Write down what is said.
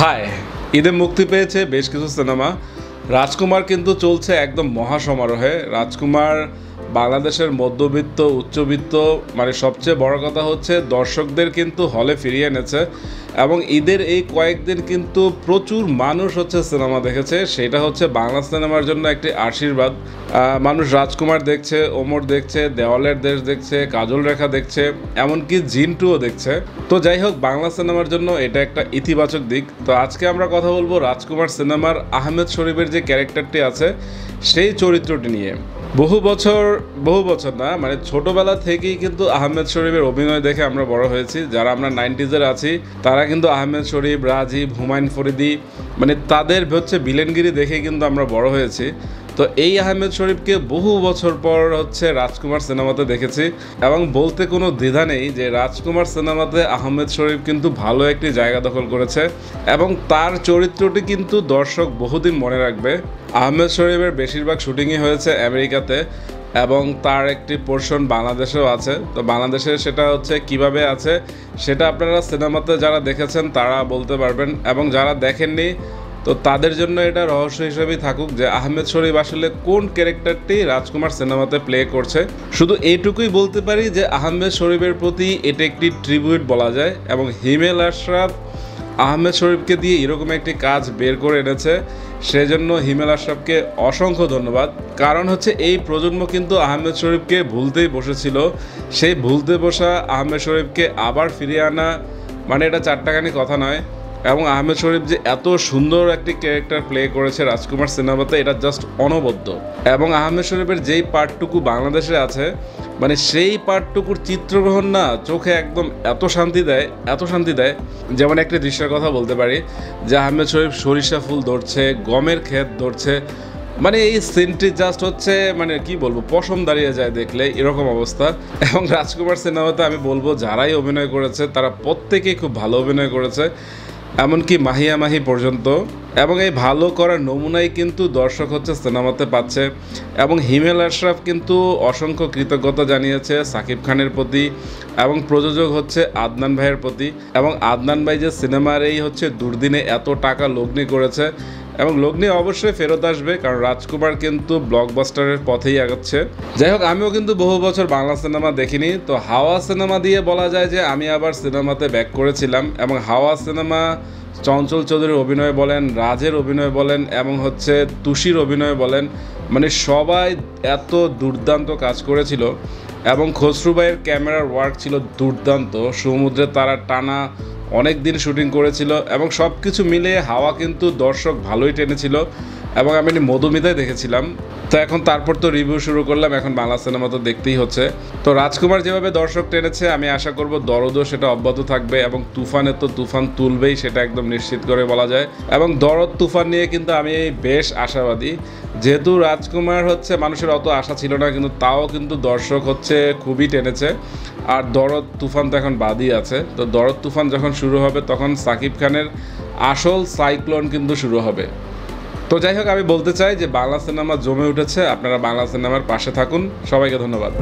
হায় ঈদে মুক্তি পেয়েছে বেশ কিছু সিনেমা। রাজকুমার কিন্তু চলছে একদম মহাসমারোহে। রাজকুমার বাংলাদেশের মধ্যবিত্ত উচ্চবিত্ত মানে সবচেয়ে বড় কথা হচ্ছে দর্শকদের কিন্তু হলে ফিরিয়ে এনেছে এবং ঈদের এই কয়েকদিন কিন্তু প্রচুর মানুষ হচ্ছে সিনেমা দেখেছে। সেটা হচ্ছে বাংলা সিনেমার জন্য একটি আশীর্বাদ। মানুষ রাজকুমার দেখছে, ওমর দেখছে, দেওয়ালের দেশ দেখছে, কাজল রেখা দেখছে, এমনকি জিন2ও দেখছে। তো যাই হোক, বাংলা সিনেমার জন্য এটা একটা ইতিবাচক দিক। তো আজকে আমরা কথা বলবো রাজকুমার সিনেমার আহমেদ শরীফের যে ক্যারেক্টারটি আছে সেই চরিত্রটি নিয়ে। বহু বছর না, মানে ছোটবেলা থেকেই কিন্তু আহমেদ শরীফের অভিনয় দেখে আমরা বড় হয়েছি। যারা আমরা 90s আছি তারা কিন্তু আহমেদ শরীফ, রাজীব, হুমায়ুন ফরিদি মানে তাদের হচ্ছে ভিলেনগিরি দেখে কিন্তু আমরা বড় হয়েছি। তো এই আহমেদ শরীফকে বহু বছর পর হচ্ছে রাজকুমার সিনেমাতে দেখেছি এবং বলতে কোনো দ্বিধা নেই যে রাজকুমার সিনেমাতে আহমেদ শরীফ কিন্তু ভালো একটি জায়গা দখল করেছে এবং তার চরিত্রটি কিন্তু দর্শক বহুদিন মনে রাখবে। আহমেদ শরীফের বেশিরভাগ শুটিংই হয়েছে আমেরিকাতে এবং তার একটি পোর্শন বাংলাদেশেও আছে। তো বাংলাদেশে সেটা হচ্ছে কিভাবে আছে সেটা আপনারা সিনেমাতে যারা দেখেছেন তারা বলতে পারবেন এবং যারা দেখেননি তো তাদের জন্য এটা রহস্য হিসেবেই থাকুক যে আহমেদ শরীফ আসলে কোন ক্যারেক্টারটি রাজকুমার সিনেমাতে প্লে করছে। শুধু এইটুকুই বলতে পারি যে আহমেদ শরীফের প্রতি এটা একটি ট্রিবিউট বলা যায় এবং হিমেল আশরাফ আহমেদ শরীফকে দিয়ে এরকম একটি কাজ বের করে এনেছে, সেজন্য হিমেল আশরাফকে অসংখ্য ধন্যবাদ। কারণ হচ্ছে এই প্রজন্ম কিন্তু আহমেদ শরীফকে ভুলতেই বসেছিল। সেই ভুলতে বসা আহমেদ শরীফকে আবার ফিরিয়ে আনা মানে এটা চারটাখানি কথা নয়। এবং আহমেদ শরীফ যে এত সুন্দর একটি ক্যারেক্টার প্লে করেছে রাজকুমার সিনেমাতে এটা জাস্ট অনবদ্য। এবং আহমেদ শরীফের যেই পার্টটুকু বাংলাদেশে আছে মানে সেই পার্টটুকুর চিত্রগ্রহণ না চোখে একদম এত শান্তি দেয়। যেমন একটি দৃশ্যের কথা বলতে পারি যে আহমেদ শরীফ সরিষা ফুল ধরছে, গমের ক্ষেত ধরছে, মানে এই সিনটি জাস্ট হচ্ছে মানে কি বলবো পশম দাঁড়িয়ে যায় দেখলে এরকম অবস্থা। এবং রাজকুমার সিনেমাতে আমি বলবো যারাই অভিনয় করেছে তারা প্রত্যেকেই খুব ভালো অভিনয় করেছে, এমনকি মাহিয়া মাহি পর্যন্ত। এবং এই ভালো করার নমুনাই কিন্তু দর্শক হচ্ছে সিনেমাতে পাচ্ছে। এবং হিমেল আশরাফ কিন্তু অসংখ্য কৃতজ্ঞতা জানিয়েছে সাকিব খানের প্রতি এবং প্রযোজক হচ্ছে আদনান ভাইয়ের প্রতি। এবং আদনান ভাই যে সিনেমার এই হচ্ছে দুর্দিনে এত টাকা লগ্নি করেছে এবং লগ্নি অবশ্যই ফেরত আসবে, কারণ রাজকুমার কিন্তু ব্লকবাস্টারের পথেই আগাচ্ছে। যাই হোক, আমিও কিন্তু বহু বছর বাংলা সিনেমা দেখিনি। তো হাওয়া সিনেমা দিয়ে বলা যায় যে আমি আবার সিনেমাতে ব্যাক করেছিলাম এবং হাওয়া সিনেমা চঞ্চল চৌধুরীর অভিনয় বলেন, রাজের অভিনয় বলেন এবং হচ্ছে তুষির অভিনয় বলেন, মানে সবাই এত দুর্দান্ত কাজ করেছিল। এবং খসরু ভাইয়ের ক্যামেরার ওয়ার্ক ছিল দুর্দান্ত। সমুদ্রে তারা টানা অনেক দিন শুটিং করেছিল এবং সব কিছু মিলিয়ে হাওয়া কিন্তু দর্শক ভালোই টেনেছিল এবং আমি মধুমিতায় দেখেছিলাম। তো এখন তারপর তো রিভিউ শুরু করলাম, এখন বাংলা সিনেমা তো দেখতেই হচ্ছে। তো রাজকুমার যেভাবে দর্শক টেনেছে আমি আশা করব দরদও সেটা অব্যাহত থাকবে এবং তুফানের তো তুফান তুলবেই সেটা একদম নিশ্চিত করে বলা যায়। এবং দরদ তুফান নিয়ে কিন্তু আমি বেশ আশাবাদী, যেহেতু রাজকুমার হচ্ছে মানুষের অত আশা ছিল না কিন্তু তাও কিন্তু দর্শক হচ্ছে খুবই টেনেছে। আর দরদ তুফান তো এখন বাদই আছে। তো দরদ তুফান যখন শুরু হবে তখন সাকিব খানের আসল সাইক্লোন কিন্তু শুরু হবে। তো যাই হোক, আমি বলতে চাই যে বাংলা সিনেমা জমে উঠেছে, আপনারা বাংলা সিনেমার পাশে থাকুন। সবাইকে ধন্যবাদ।